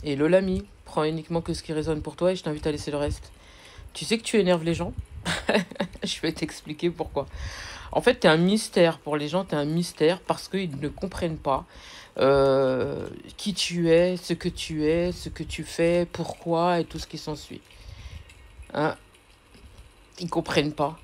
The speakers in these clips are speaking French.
Et l'ami, prends uniquement que ce qui résonne pour toi et je t'invite à laisser le reste. Tu sais que tu énerves les gens? Je vais t'expliquer pourquoi. En fait, tu es un mystère pour les gens, tu es un mystère parce qu'ils ne comprennent pas qui tu es, ce que tu fais, pourquoi et tout ce qui s'ensuit. Hein? Ils comprennent pas.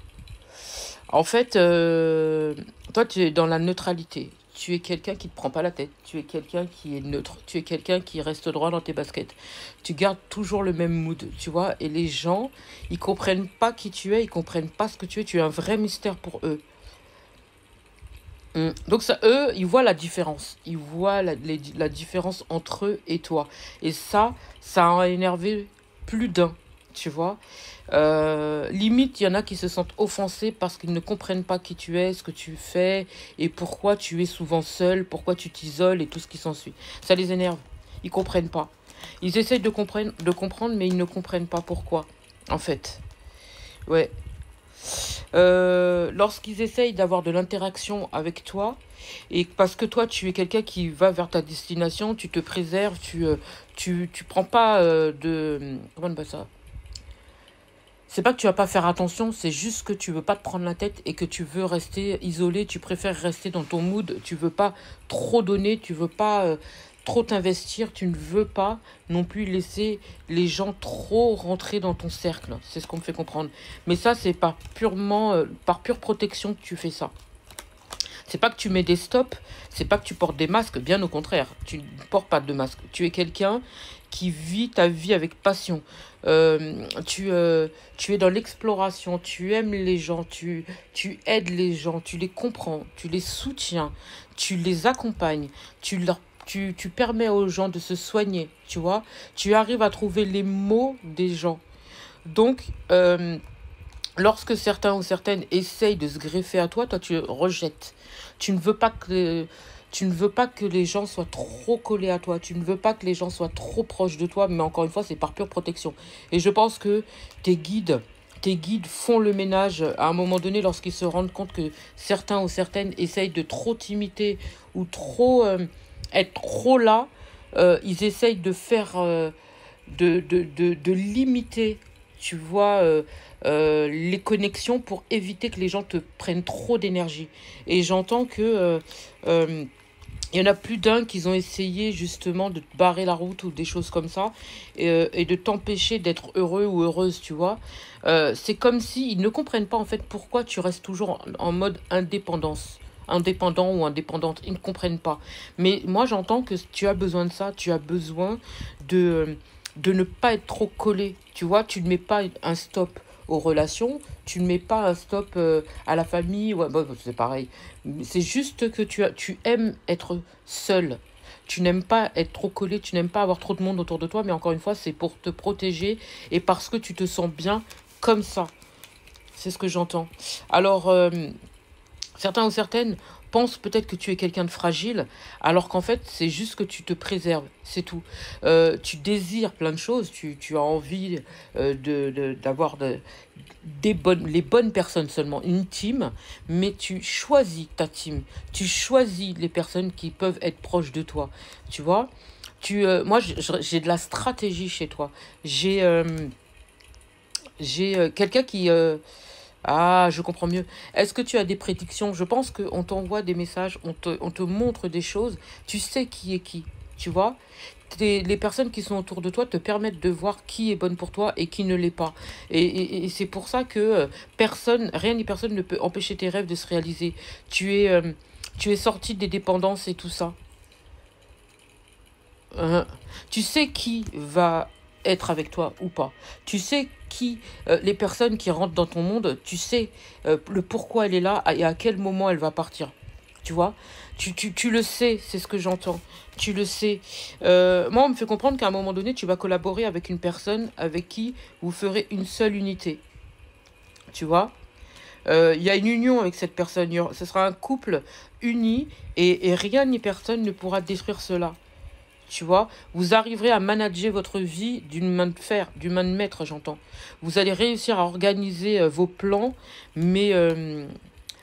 En fait, toi, tu es dans la neutralité. Tu es quelqu'un qui ne te prend pas la tête. Tu es quelqu'un qui est neutre. Tu es quelqu'un qui reste droit dans tes baskets. Tu gardes toujours le même mood, tu vois. Et les gens, ils comprennent pas qui tu es. Ils comprennent pas ce que tu es. Tu es un vrai mystère pour eux. Donc ça, eux, ils voient la différence. Ils voient la différence entre eux et toi. Et ça a énervé plus d'un, tu vois. Limite, il y en a qui se sentent offensés parce qu'ils ne comprennent pas qui tu es, ce que tu fais et pourquoi tu es souvent seul, pourquoi tu t'isoles et tout ce qui s'ensuit. Ça les énerve. Ils comprennent pas. Ils essayent de comprendre, mais ils ne comprennent pas pourquoi, en fait. Ouais. Lorsqu'ils essayent d'avoir de l'interaction avec toi, et parce que toi, tu es quelqu'un qui va vers ta destination, tu te préserves, tu prends pas de... Comment on appelle ça? C'est pas que tu vas pas faire attention, c'est juste que tu veux pas te prendre la tête et que tu veux rester isolé, tu préfères rester dans ton mood, tu veux pas trop donner, tu veux pas trop t'investir, tu ne veux pas non plus laisser les gens trop rentrer dans ton cercle. C'est ce qu'on me fait comprendre. Mais ça, c'est par pure protection que tu fais ça. C'est pas que tu mets des stops, c'est pas que tu portes des masques, bien au contraire. Tu ne portes pas de masque. Tu es quelqu'un qui vit ta vie avec passion. Tu es dans l'exploration, tu aimes les gens, tu aides les gens, tu les comprends, tu les soutiens, tu les accompagnes, tu permets aux gens de se soigner, tu vois. Tu arrives à trouver les mots des gens. Donc, lorsque certains ou certaines essayent de se greffer à toi, toi tu rejettes. Tu ne veux pas que tu ne veux pas que les gens soient trop collés à toi. Tu ne veux pas que les gens soient trop proches de toi. Mais encore une fois, c'est par pure protection. Et je pense que tes guides font le ménage à un moment donné lorsqu'ils se rendent compte que certains ou certaines essayent de trop t'imiter ou trop être trop là. Ils essayent de faire de limiter, tu vois, les connexions pour éviter que les gens te prennent trop d'énergie. Et j'entends que il y en a plus d'un qui ont essayé justement de te barrer la route ou des choses comme ça et de t'empêcher d'être heureux ou heureuse, tu vois. C'est comme si ils ne comprennent pas en fait pourquoi tu restes toujours en mode indépendance. Indépendant ou indépendante, ils ne comprennent pas. Mais moi j'entends que tu as besoin de ça, tu as besoin de ne pas être trop collé. Tu vois, tu ne mets pas un stop aux relations, tu ne mets pas un stop à la famille, ouais, bon, c'est pareil. C'est juste que tu aimes être seul. Tu n'aimes pas être trop collé, tu n'aimes pas avoir trop de monde autour de toi, mais encore une fois, c'est pour te protéger et parce que tu te sens bien comme ça. C'est ce que j'entends. Alors, certains ou certaines pensent peut-être que tu es quelqu'un de fragile, alors qu'en fait, c'est juste que tu te préserves, c'est tout. Tu désires plein de choses, tu as envie d'avoir les bonnes personnes seulement, une team, mais tu choisis ta team, tu choisis les personnes qui peuvent être proches de toi, tu vois. Moi, j'ai de la stratégie chez toi. J'ai quelqu'un qui... ah, je comprends mieux. Est-ce que tu as des prédictions? Je pense qu'on t'envoie des messages, on te montre des choses. Tu sais qui est qui, tu vois? Les personnes qui sont autour de toi te permettent de voir qui est bonne pour toi et qui ne l'est pas. Et c'est pour ça que personne, rien ni personne ne peut empêcher tes rêves de se réaliser. Tu es sorti des dépendances et tout ça. Hein. Tu sais qui va être avec toi ou pas. Tu sais les personnes qui rentrent dans ton monde, tu sais le pourquoi elle est là et à quel moment elle va partir. Tu vois, tu le sais, c'est ce que j'entends. Tu le sais. Moi, on me fait comprendre qu'à un moment donné, tu vas collaborer avec une personne avec qui vous ferez une seule unité. Tu vois, il y a une union avec cette personne. Ce sera un couple uni et rien ni personne ne pourra détruire cela. Tu vois, vous arriverez à manager votre vie d'une main de fer, d'une main de maître, j'entends. Vous allez réussir à organiser vos plans, mais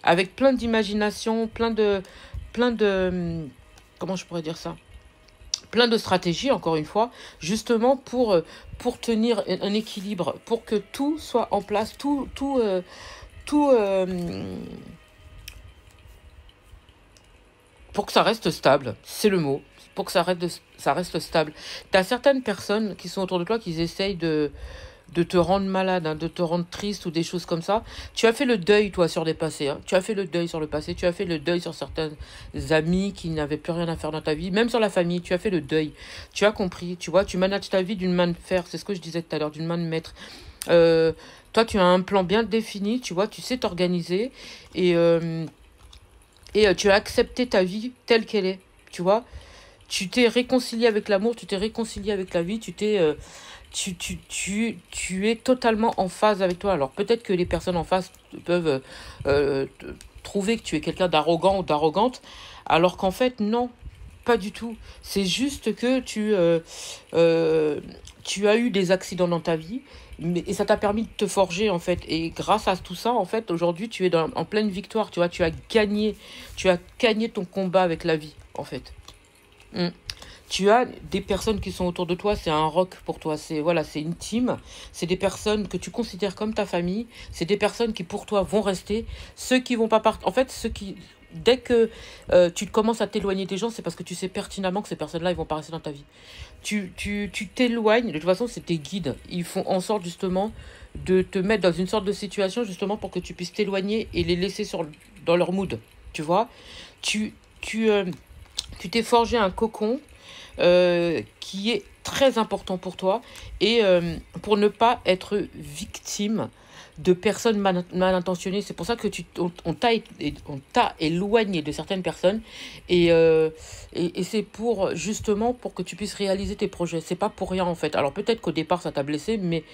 avec plein d'imagination, comment je pourrais dire ça? plein de stratégies, encore une fois, justement pour tenir un équilibre, pour que tout soit en place, tout pour que ça reste stable, c'est le mot, pour que ça reste stable. Tu as certaines personnes qui sont autour de toi qui essayent de te rendre malade, hein, de te rendre triste ou des choses comme ça. Tu as fait le deuil, toi, sur les passés. Hein. Tu as fait le deuil sur le passé. Tu as fait le deuil sur certains amis qui n'avaient plus rien à faire dans ta vie. Même sur la famille, tu as fait le deuil. Tu as compris, tu vois, tu manages ta vie d'une main de fer. C'est ce que je disais tout à l'heure, d'une main de maître. Toi, tu as un plan bien défini, tu vois, tu sais t'organiser et, tu as accepté ta vie telle qu'elle est, tu vois. Tu t'es réconcilié avec l'amour, tu t'es réconcilié avec la vie, tu es totalement en phase avec toi. Alors peut-être que les personnes en face peuvent trouver que tu es quelqu'un d'arrogant ou d'arrogante, alors qu'en fait, non, pas du tout. C'est juste que tu as eu des accidents dans ta vie, et ça t'a permis de te forger, en fait. Et grâce à tout ça, en fait, aujourd'hui, tu es en pleine victoire, tu vois, tu as gagné ton combat avec la vie, en fait. Mm. Tu as des personnes qui sont autour de toi, c'est un rock pour toi, c'est voilà, c'est une team, c'est des personnes que tu considères comme ta famille, c'est des personnes qui pour toi vont rester, ceux qui vont pas partir, en fait, dès que tu commences à t'éloigner des gens, c'est parce que tu sais pertinemment que ces personnes-là, ils vont pas rester dans ta vie. Tu t'éloignes, de toute façon, c'est tes guides, ils font en sorte justement de te mettre dans une sorte de situation justement pour que tu puisses t'éloigner et les laisser dans leur mood, tu vois. Tu, tu, euh, tu t'es forgé un cocon qui est très important pour toi et pour ne pas être victime de personnes mal intentionnées. C'est pour ça que on t'a éloigné de certaines personnes et c'est pour justement pour que tu puisses réaliser tes projets. C'est pas pour rien en fait. Alors peut-être qu'au départ ça t'a blessé, mais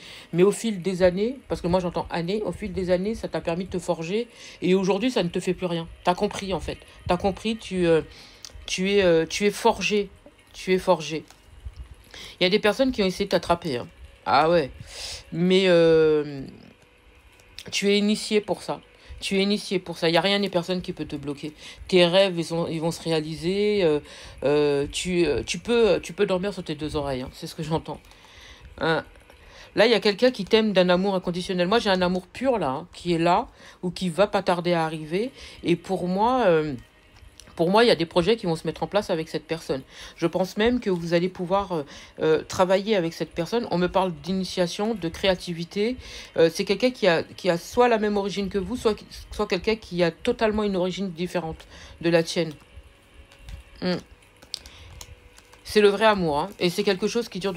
au fil des années, parce que moi j'entends années, au fil des années ça t'a permis de te forger et aujourd'hui ça ne te fait plus rien. T'as compris en fait. T'as compris, tu es forgé. Tu es forgé. Il y a des personnes qui ont essayé de t'attraper. Hein. Ah ouais. Mais tu es initié pour ça. Tu es initié pour ça. Il n'y a rien ni personne qui peut te bloquer. Tes rêves, ils vont se réaliser. Tu peux dormir sur tes deux oreilles. Hein. C'est ce que j'entends. Hein. Là, il y a quelqu'un qui t'aime d'un amour inconditionnel. Moi, j'ai un amour pur là, hein, qui est là, ou qui va pas tarder à arriver. Et pour moi, il y a des projets qui vont se mettre en place avec cette personne. Je pense même que vous allez pouvoir travailler avec cette personne. On me parle d'initiation, de créativité. C'est quelqu'un qui a soit la même origine que vous, soit quelqu'un qui a totalement une origine différente de la tienne. Hmm. C'est le vrai amour, hein. Et c'est quelque chose qui dure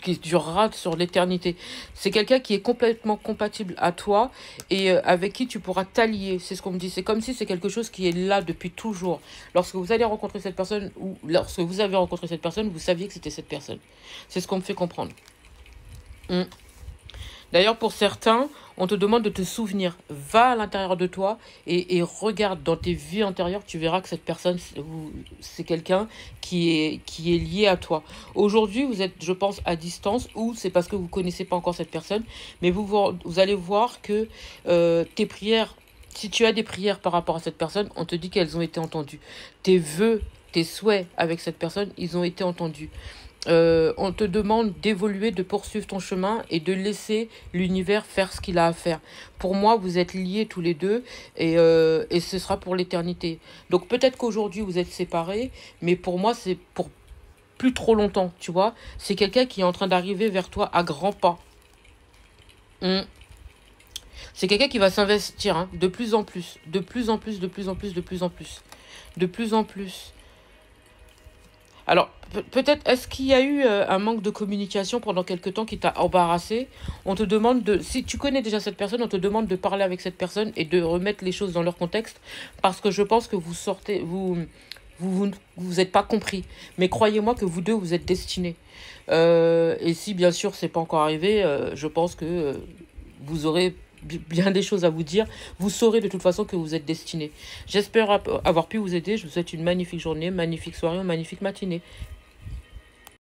qui durera sur l'éternité. C'est quelqu'un qui est complètement compatible à toi et avec qui tu pourras t'allier. C'est ce qu'on me dit. C'est comme si c'est quelque chose qui est là depuis toujours. Lorsque vous allez rencontrer cette personne ou lorsque vous avez rencontré cette personne, vous saviez que c'était cette personne. C'est ce qu'on me fait comprendre. Mm. D'ailleurs, pour certains, on te demande de te souvenir. Va à l'intérieur de toi et regarde dans tes vies antérieures, tu verras que cette personne, c'est quelqu'un qui est lié à toi. Aujourd'hui, vous êtes, je pense, à distance ou c'est parce que vous ne connaissez pas encore cette personne, mais vous allez voir que tes prières, si tu as des prières par rapport à cette personne, on te dit qu'elles ont été entendues. Tes vœux, tes souhaits avec cette personne, ils ont été entendus. On te demande d'évoluer, de poursuivre ton chemin et de laisser l'univers faire ce qu'il a à faire. Pour moi, vous êtes liés tous les deux et ce sera pour l'éternité. Donc peut-être qu'aujourd'hui vous êtes séparés, mais pour moi c'est pour plus trop longtemps, tu vois. C'est quelqu'un qui est en train d'arriver vers toi à grands pas. Hmm. C'est quelqu'un qui va s'investir hein, de plus en plus, de plus en plus, de plus en plus, de plus en plus, de plus en plus. Alors, peut-être, est-ce qu'il y a eu un manque de communication pendant quelque temps qui t'a embarrassé? On te demande si tu connais déjà cette personne, on te demande de parler avec cette personne et de remettre les choses dans leur contexte, parce que je pense que vous êtes pas compris. Mais croyez-moi que vous deux, vous êtes destinés. Et si, bien sûr, c'est pas encore arrivé, je pense que vous aurez bien des choses à vous dire. Vous saurez de toute façon que vous êtes destinés. J'espère avoir pu vous aider. Je vous souhaite une magnifique journée, magnifique soirée ou magnifique matinée.